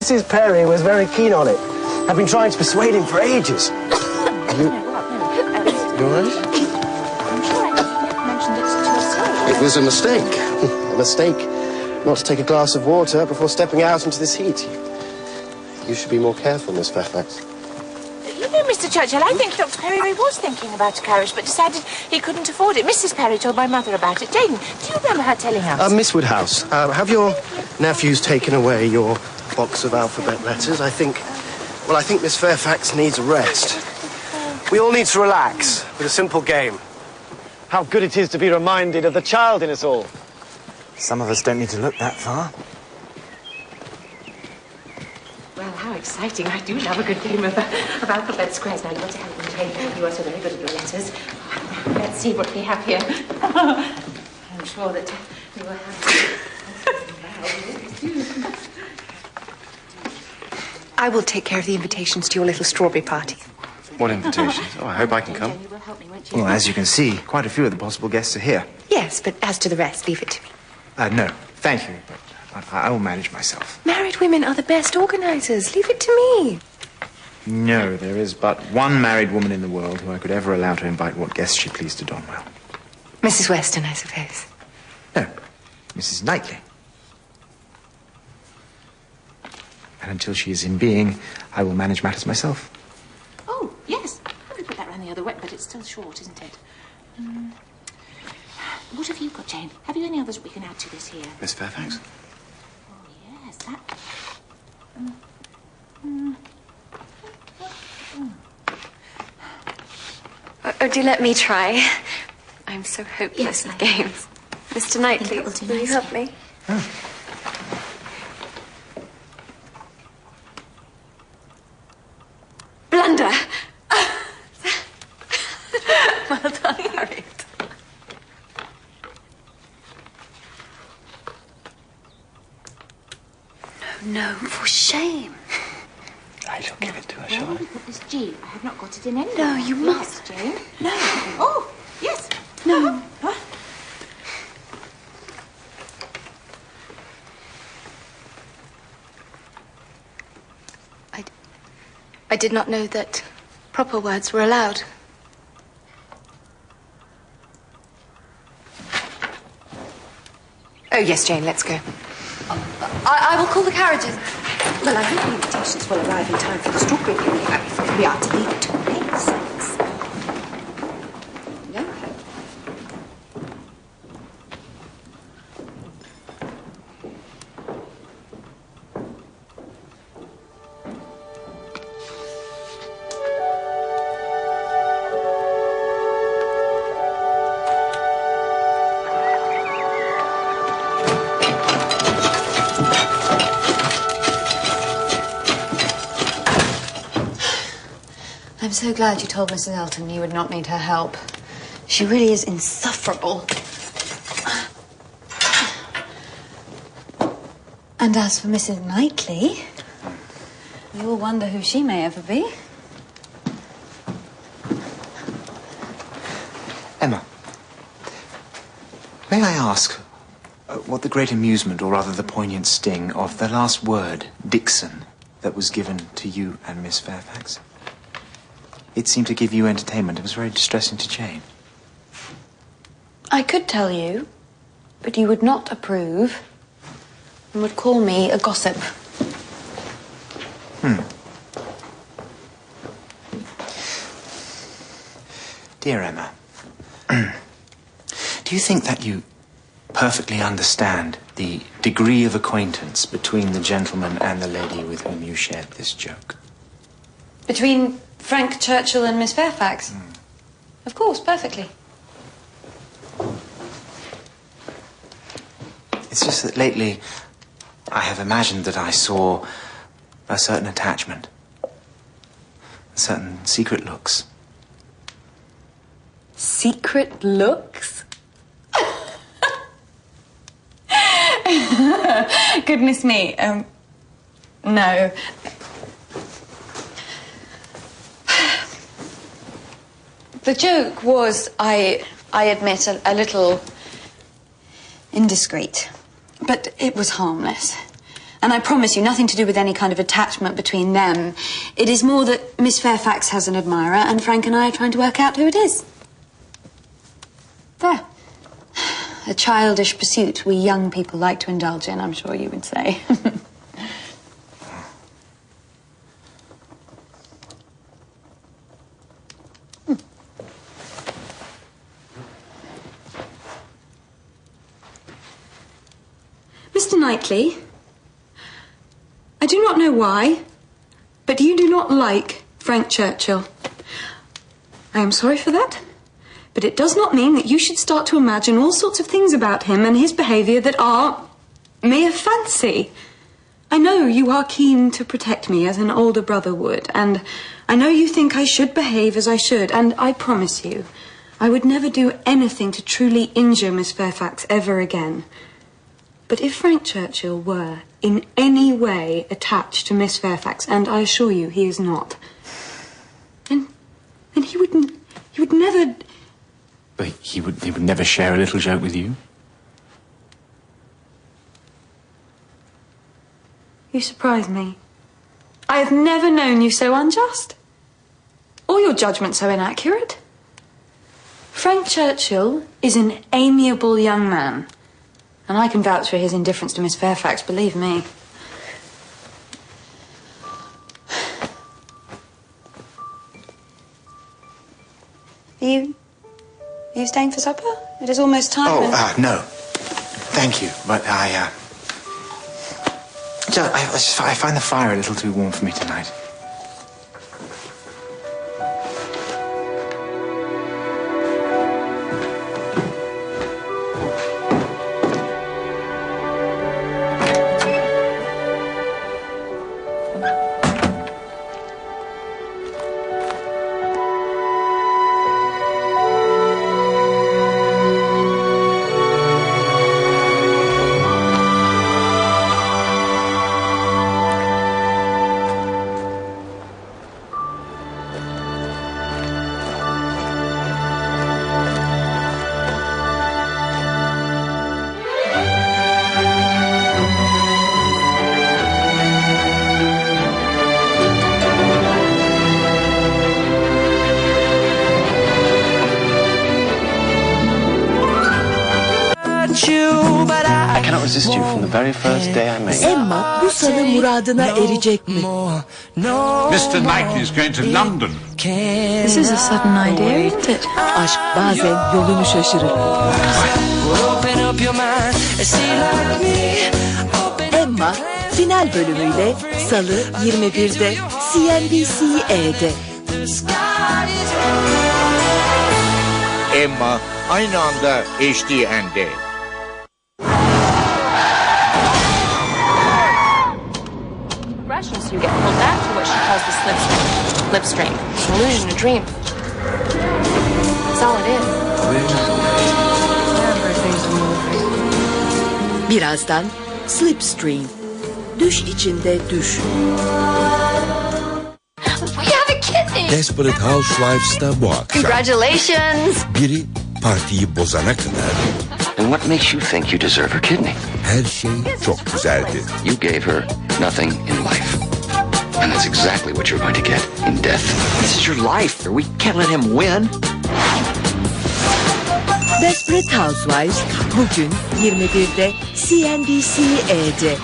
Mrs. Perry was very keen on it. I've been trying to persuade him for ages. You all right? I'm sure I never mentioned it to yourself. It was a mistake. A mistake not to take a glass of water before stepping out into this heat. You should be more careful, Miss Fairfax. You know, Mr. Churchill, I think Dr. Perry was thinking about a carriage, but decided he couldn't afford it. Mrs. Perry told my mother about it. Jane, do you remember her telling us? Miss Woodhouse, have your nephews taken away your box of alphabet letters? I think Miss Fairfax needs a rest. We all need to relax with a simple game. How good it is to be reminded of the child in us all. Some of us don't need to look that far. Well, how exciting. I do love a good game of alphabet squares. Now, you've got to help me, Jane. You are so very good at your letters. Let's see what we have here. I'm sure that we will have... I will take care of the invitations to your little strawberry party. What invitations? Oh, I hope I can come. Well, as you can see, quite a few of the possible guests are here. Yes, but as to the rest, leave it to me. No, thank you, but I will manage myself. Married women are the best organisers. Leave it to me. No, there is but one married woman in the world who I could ever allow to invite what guests she pleased to Donwell. Mrs. Weston, I suppose. No, Mrs. Knightley. And until she is in being, I will manage matters myself. Oh, yes. I could put that round the other way, but it's still short, isn't it? What have you got, Jane? Have you any others we can add to this here? Miss Fairfax? Oh, yes, that... Oh, do let me try. I'm so hopeless at games. Mr. Knightley, will you help me? Oh. Blunder. Well done, Harriet. No, for shame. I shall give it to her, shall I? Put this G. I have not got it in any. No, you must. Yes, Jane. No. Oh, yes. No. Huh? I did not know that proper words were allowed. Oh, yes, Jane, let's go. I will call the carriages. Well, I hope the invitations will arrive in time for the strawberry picnic. We are to leave at 6. No. I'm so glad you told Mrs. Elton you would not need her help. She really is insufferable. And as for Mrs. Knightley, you will wonder who she may ever be. Emma, may I ask what the great amusement, or rather the poignant sting, of the last word, Dixon, that was given to you and Miss Fairfax? It seemed to give you entertainment. It was very distressing to Jane. I could tell you, but you would not approve and would call me a gossip. Dear Emma, do you think that you perfectly understand the degree of acquaintance between the gentleman and the lady with whom you shared this joke? Between Frank Churchill and Miss Fairfax? Of course, perfectly. It's just that lately I have imagined that I saw a certain attachment, certain secret looks. Secret looks? Goodness me, no. The joke was, I admit, a little indiscreet. But it was harmless. And I promise you, nothing to do with any kind of attachment between them. It is more that Miss Fairfax has an admirer, and Frank and I are trying to work out who it is. There. A childish pursuit we young people like to indulge in, I'm sure you would say. Mr. Knightley, I do not know why, but you do not like Frank Churchill. I am sorry for that, but it does not mean that you should start to imagine all sorts of things about him and his behaviour that are mere fancy. I know you are keen to protect me as an older brother would, and I know you think I should behave as I should, and I promise you, I would never do anything to truly injure Miss Fairfax ever again. But if Frank Churchill were in any way attached to Miss Fairfax, and I assure you he is not, then he would never... But he would never share a little joke with you? You surprise me. I have never known you so unjust, or your judgment so inaccurate. Frank Churchill is an amiable young man. And I can vouch for his indifference to Miss Fairfax, believe me. Are you staying for supper? It is almost time. Oh, no. Thank you, but I find the fire a little too warm for me tonight. I cannot resist you from the very first day I met you. Emma bu salı muradına erecek mi? Mr. Knightley is going to London. This is a sudden idea, isn't it? Aşk bazen yolunu şaşırır. Emma final bölümüyle Salı 21'de CNBC-E'de. Emma aynı anda HDN'de. So you get pulled back to what she calls the slipstream. It's an illusion, a dream. That's all it is. Birazdan Slipstream. Düş içinde düş. We have a kidney! Desperate Housewives'ta bu akşam. Congratulations! Biri partiyi bozana kadar And what makes you think you deserve her kidney? her şey çok güzeldi. You gave her nothing in life. And that's exactly what you're going to get in death. This is your life. We can't let him win. Desperate Housewives bugün 21'de CNBC-E'de.